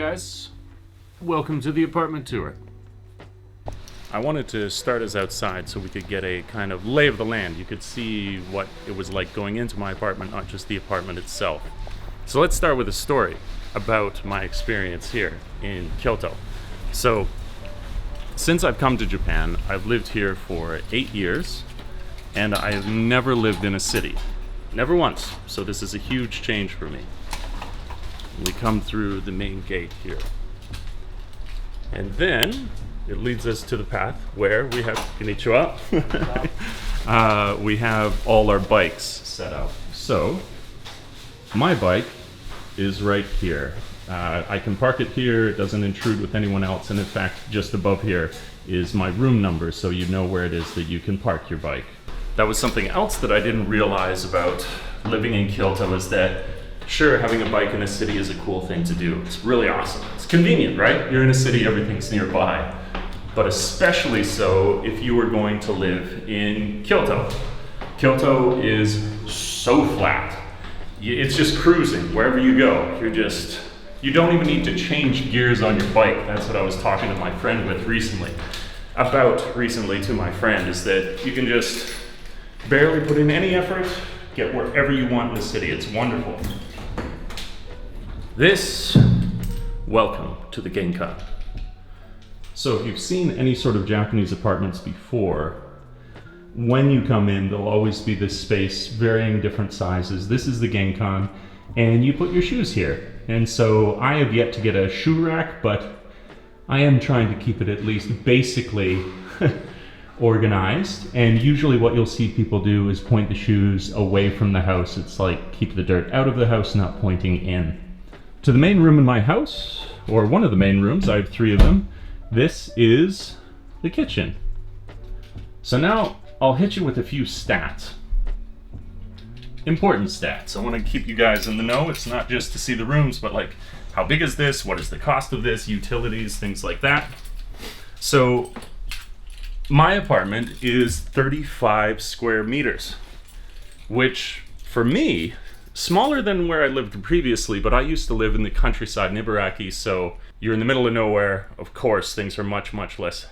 guys, welcome to the apartment tour. I wanted to start us outside so we could get a kind of lay of the land. You could see what it was like going into my apartment, not just the apartment itself. So let's start with a story about my experience here in Kyoto. So, since I've come to Japan, I've lived here for 8 years, and I have never lived in a city. Never once. So this is a huge change for me. We come through the main gate here. And then it leads us to the path where we have konnichiwa. We have all our bikes set up. So my bike is right here. I can park it here. It doesn't intrude with anyone else. And in fact, just above here is my room number, so you know where it is that you can park your bike. That was something else that I didn't realize about living in Kyoto, is that sure, having a bike in a city is a cool thing to do. It's really awesome. It's convenient, right? You're in a city, everything's nearby. But especially so if you were going to live in Kyoto. Kyoto is so flat. It's just cruising wherever you go. You don't even need to change gears on your bike. That's what I was talking to my friend with recently. To my friend, is that you can just barely put in any effort, get wherever you want in the city. It's wonderful. Welcome to the Genkan. So if you've seen any sort of Japanese apartments before, when you come in, there'll always be this space, varying different sizes. This is the Genkan, and you put your shoes here. And so I have yet to get a shoe rack, but I am trying to keep it at least basically organized. And usually what you'll see people do is point the shoes away from the house. It's like keep the dirt out of the house, not pointing in. To the main room in my house, or one of the main rooms, I have 3 of them. This is the kitchen. So now I'll hit you with a few stats. Important stats. I want to keep you guys in the know. It's not just to see the rooms, but like, how big is this? What is the cost of this? Utilities, things like that. So my apartment is 35 square meters, which for me, smaller than where I lived previously, but I used to live in the countryside in Ibaraki, so you're in the middle of nowhere. Of course, things are much, much less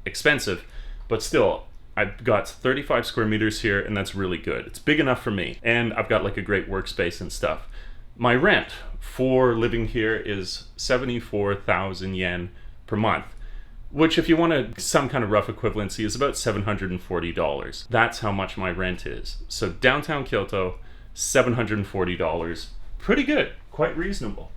expensive, but still, I've got 35 square meters here, and that's really good. It's big enough for me, and I've got like a great workspace and stuff. My rent for living here is 74,000 yen per month, which if you want some kind of rough equivalency is about $740. That's how much my rent is. So downtown Kyoto, $740. Pretty good, quite reasonable.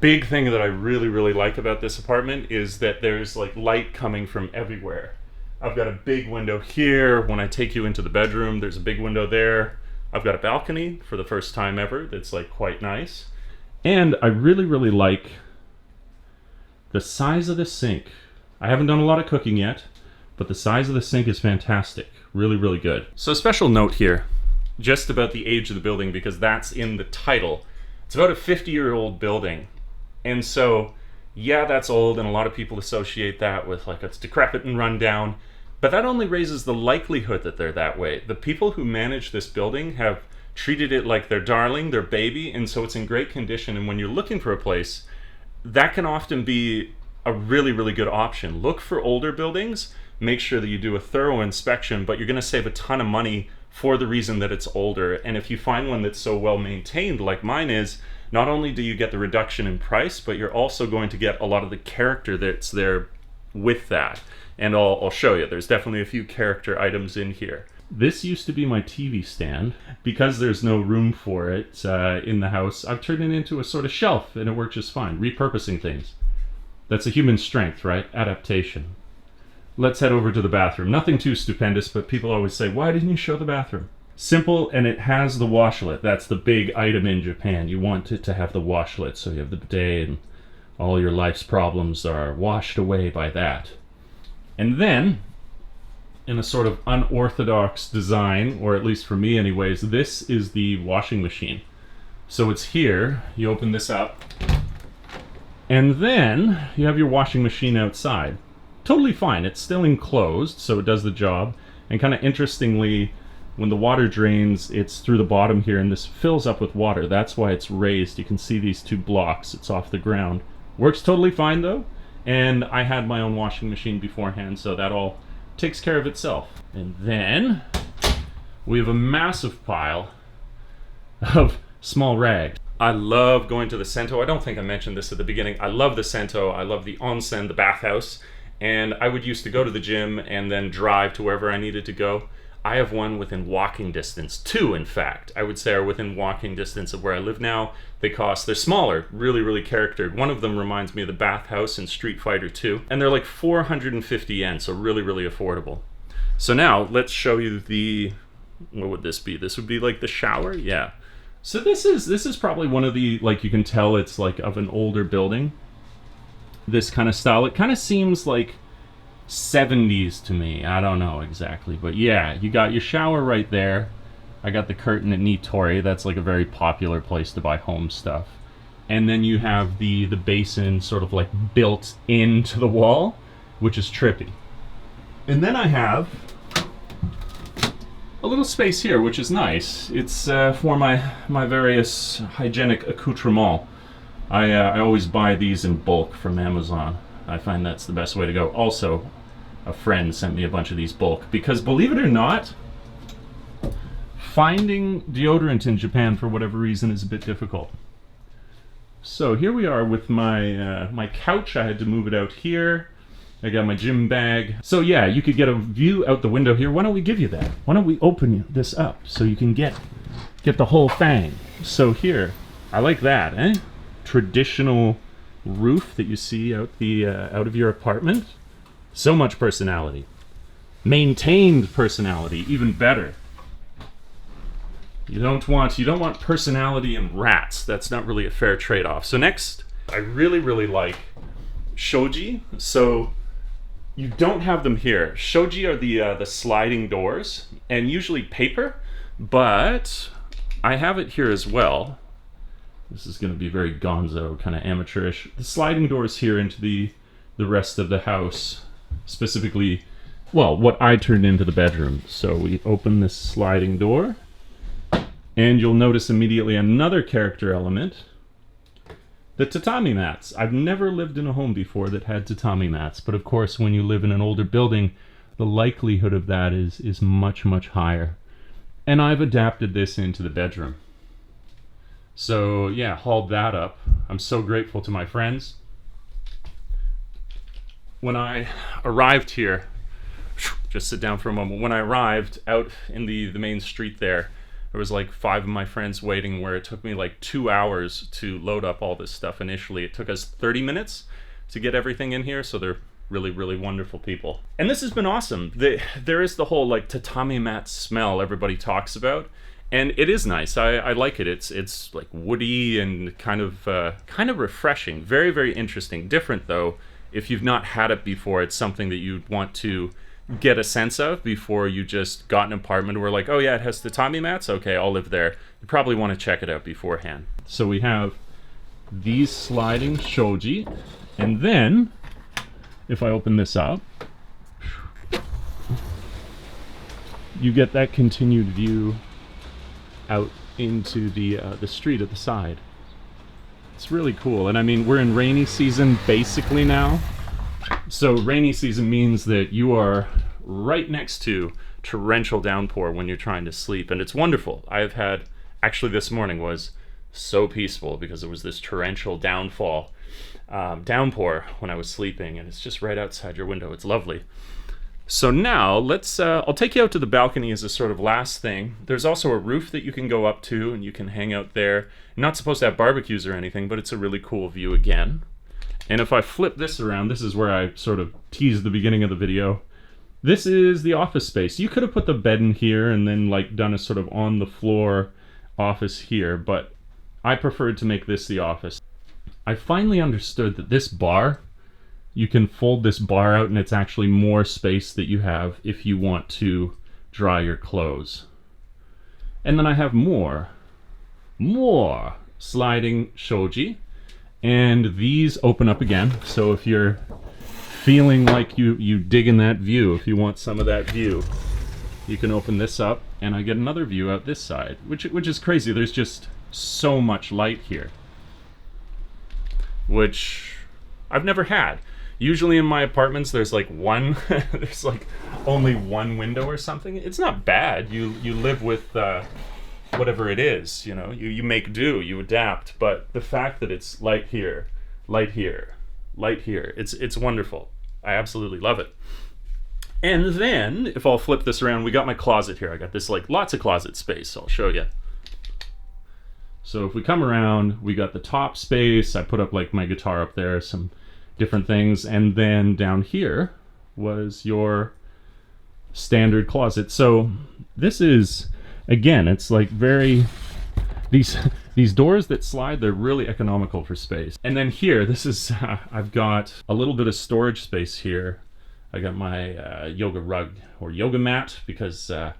Big thing that I really, really like about this apartment is that there's like light coming from everywhere. I've got a big window here. When I take you into the bedroom, there's a big window there. I've got a balcony for the first time ever that's like quite nice. And I really, really like the size of the sink. I haven't done a lot of cooking yet, but the size of the sink is fantastic. Really, really good. So a special note here, just about the age of the building, because that's in the title. It's about a 50-year-old building. And so, yeah, that's old, and a lot of people associate that with like it's decrepit and run down, but that only raises the likelihood that they're that way. The people who manage this building have treated it like their darling, their baby, and so it's in great condition. And when you're looking for a place, that can often be a really, really good option. Look for older buildings, make sure that you do a thorough inspection, but you're going to save a ton of money for the reason that it's older. And if you find one that's so well maintained like mine is, not only do you get the reduction in price, but you're also going to get a lot of the character that's there with that. And I'll show you. There's definitely a few character items in here. This used to be my TV stand. Because there's no room for it in the house, I've turned it into a sort of shelf, and it works just fine. Repurposing things. That's a human strength, right? Adaptation. Let's head over to the bathroom. Nothing too stupendous, but people always say, why didn't you show the bathroom? Simple, and it has the washlet. That's the big item in Japan. You want it to have the washlet, so you have the bidet, and all your life's problems are washed away by that. And then, in a sort of unorthodox design, or at least for me anyways, this is the washing machine. So it's here, you open this up, and then you have your washing machine outside. Totally fine, it's still enclosed, so it does the job. And kind of interestingly, when the water drains, it's through the bottom here, and this fills up with water. That's why it's raised. You can see these 2 blocks. It's off the ground. Works totally fine though, and I had my own washing machine beforehand, so that all takes care of itself. And then we have a massive pile of small rags. I love going to the Sento. I don't think I mentioned this at the beginning. I love the Sento. I love the onsen, the bathhouse. And I would used to go to the gym and then drive to wherever I needed to go. I have one within walking distance. Two, in fact, I would say are within walking distance of where I live now. They're smaller, really, really charactered. One of them reminds me of the bathhouse in Street Fighter 2. And they're like 450 yen, so really, really affordable. So now, let's show you what would this be? This would be like the shower? Yeah. So this is probably one of the, like, you can tell it's like of an older building. This kind of style. It kind of seems like 70s to me. I don't know exactly, but yeah, you got your shower right there. I got the curtain at Nitori. That's like a very popular place to buy home stuff. And then you have the basin sort of like built into the wall, which is trippy. And then I have a little space here, which is nice. It's for my various hygienic accoutrements. I always buy these in bulk from Amazon. I find that's the best way to go. Also, a friend sent me a bunch of these bulk because, believe it or not, finding deodorant in Japan for whatever reason is a bit difficult. So here we are with my couch. I had to move it out here. I got my gym bag. So yeah, you could get a view out the window here. Why don't we give you that? Why don't we open this up so you can get the whole thing? So here, I like that, eh? Traditional roof that you see out of your apartment. So much personality. Maintained personality, even better. You don't want personality and rats. That's not really a fair trade-off. So next, I really, really like Shoji. So you don't have them here. Shoji are the sliding doors, and usually paper, but I have it here as well. This is going to be very gonzo, kind of amateurish. The sliding doors here into the rest of the house, specifically, well, what I turned into the bedroom. So we open this sliding door, and you'll notice immediately another character element, the tatami mats. I've never lived in a home before that had tatami mats, but of course when you live in an older building, the likelihood of that is much, much higher. And I've adapted this into the bedroom. So yeah, hauled that up. I'm so grateful to my friends. When I arrived here, just sit down for a moment. When I arrived out in the main street there was like 5 of my friends waiting, where it took me like 2 hours to load up all this stuff initially. It took us 30 minutes to get everything in here, so they're really, really wonderful people. And this has been awesome. There is the whole like tatami mat smell everybody talks about. And it is nice. I like it. It's like woody and kind of refreshing. Very, very interesting. Different though. If you've not had it before, it's something that you'd want to get a sense of before you just got an apartment where like, oh yeah, it has tatami mats. Okay, I'll live there. You probably want to check it out beforehand. So we have these sliding shoji, and then if I open this up, you get that continued view out into the street at the side. It's really cool. And I mean, we're in rainy season basically now. So rainy season means that you are right next to torrential downpour when you're trying to sleep, and it's wonderful. I've had, actually this morning was so peaceful because it was this torrential downpour when I was sleeping, and it's just right outside your window. It's lovely. So now let's I'll take you out to the balcony as a sort of last thing. There's also a roof that you can go up to and you can hang out there. You're not supposed to have barbecues or anything, but it's a really cool view again. And if I flip this around, this is where I sort of teased the beginning of the video. This is the office space. You could have put the bed in here and then like done a sort of on the floor office here, but I preferred to make this the office. I finally understood that this bar, you can fold this bar out and it's actually more space that you have if you want to dry your clothes. And then I have more sliding shoji, and these open up again. So if you're feeling like you dig in that view, if you want some of that view, you can open this up and I get another view out this side, which is crazy. There's just so much light here, which I've never had. Usually in my apartments, there's like one, there's like only one window or something. It's not bad. You live with whatever it is, you know. You make do, you adapt. But the fact that it's light here, light here, light here, it's wonderful. I absolutely love it. And then, if I'll flip this around, we got my closet here. I got this like lots of closet space. I'll show you. So if we come around, we got the top space. I put up like my guitar up there, some different things, and then down here was your standard closet. So this is, again, it's like very, these doors that slide, they're really economical for space. And then here, this is, I've got a little bit of storage space here. I got my yoga rug or yoga mat because I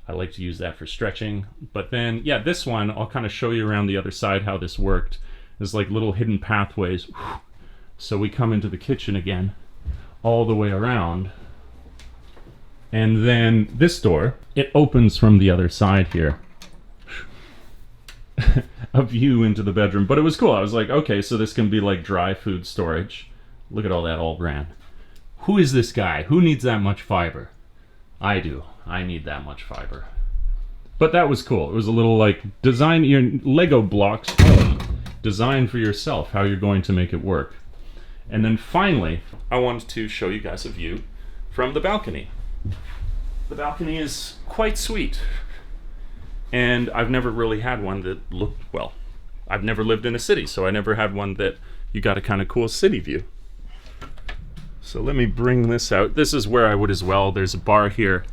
like to use that for stretching. But then, yeah, this one, I'll kind of show you around the other side how this worked. There's like little hidden pathways. So we come into the kitchen again, all the way around. And then this door, it opens from the other side here. A view into the bedroom. But it was cool. I was like, okay, so this can be like dry food storage. Look at all that all brand. Who is this guy? Who needs that much fiber? I do. I need that much fiber. But that was cool. It was a little like design your Lego blocks home. Design for yourself how you're going to make it work. And then finally, I wanted to show you guys a view from the balcony. The balcony is quite sweet. And I've never really had one that looked, well, I've never lived in a city, so I never had one that you got a kind of cool city view. So let me bring this out. This is where I would as well. There's a bar here.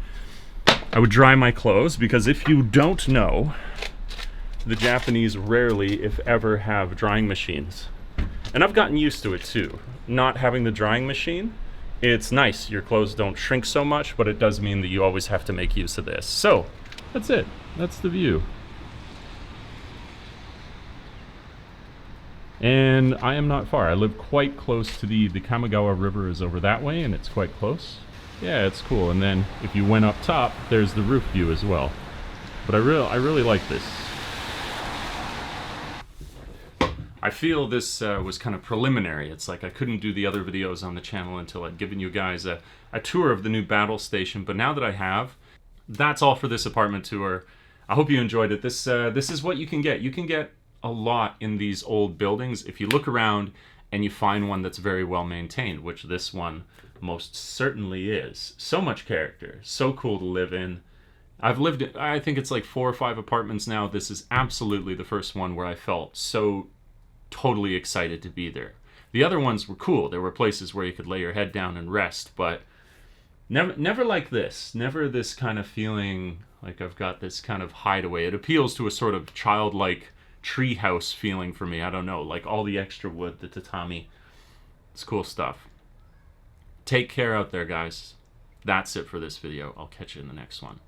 I would dry my clothes because if you don't know, the Japanese rarely, if ever, have drying machines. And I've gotten used to it too. Not having the drying machine, it's nice. Your clothes don't shrink so much, but it does mean that you always have to make use of this. So, that's it. That's the view. And I am not far. I live quite close to the Kamogawa River is over that way, and it's quite close. Yeah, it's cool. And then if you went up top, there's the roof view as well. But I really like this. I feel this was kind of preliminary. It's like I couldn't do the other videos on the channel until I'd given you guys a tour of the new battle station. But now that I have, that's all for this apartment tour. I hope you enjoyed it. This is what you can get. You can get a lot in these old buildings if you look around and you find one that's very well maintained, which this one most certainly is. So much character, so cool to live in. I've lived in, I think it's like 4 or 5 apartments now. This is absolutely the first one where I felt so totally excited to be there. The other ones were cool. There were places where you could lay your head down and rest, but never like this. Never this kind of feeling like I've got this kind of hideaway. It appeals to a sort of childlike treehouse feeling for me. I don't know, like all the extra wood, the tatami. It's cool stuff. Take care out there, guys. That's it for this video. I'll catch you in the next one.